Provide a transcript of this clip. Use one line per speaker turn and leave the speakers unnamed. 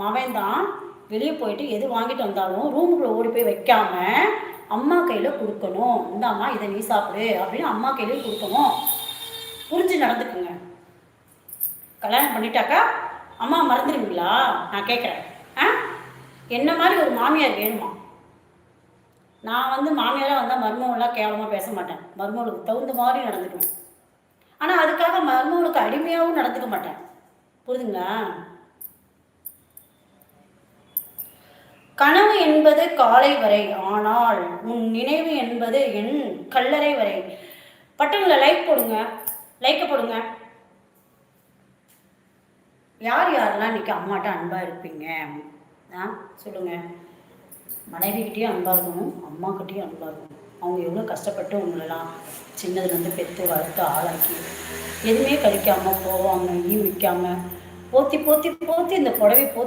மவன் தான் வெளியே போயிட்டு எது வாங்கிட்டு வந்தாலும் ரூமுக்குள்ளே ஓடி போய் வைக்காம அம்மா கையில் கொடுக்கணும். இந்த அம்மா இதை நீ சாப்பிடு அப்படின்னு அம்மா கையிலே கொடுக்கணும். புரிஞ்சு நடந்துக்குங்க. கல்யாணம் பண்ணிட்டாக்கா அம்மா மறந்துடுவீங்களா? நான் கேட்குறேன். என்ன மாதிரி ஒரு மாமியார் வேணுமா? நான் மாமியாராக வந்தால் மருமகளாக கேவலமாக பேச மாட்டேன். மருமகளுக்கு தகுந்த மாதிரி நடந்துக்குவேன். ஆனால் அதுக்காக மருமகளுக்கு அடிமையாகவும் நடந்துக்க மாட்டேன். புரியுதுங்களா? கனவு என்பது காலை வரை, ஆனால் உன் நினைவு என்பது என் கல்லறை வரை. பட்டனில் லைக் போடுங்க, லைக்கை போடுங்க. யார் யாரெல்லாம் இன்னைக்கு அம்மாட்ட அன்பாக இருப்பீங்க? சொல்லுங்கள். மனைவிக்கிட்டேயும் அன்பாக இருக்கணும், அம்மாக்கிட்டேயும் அன்பாக இருக்கணும். அவங்க எவ்வளோ கஷ்டப்பட்டு உங்களெல்லாம் சின்னதுலேருந்து பெற்று வளர்த்து ஆளாக்கி எதுவுமே கழிக்காமல் போவாங்க, ஈ வைக்காமல் போத்தி போத்தி போத்தி இந்த புடவை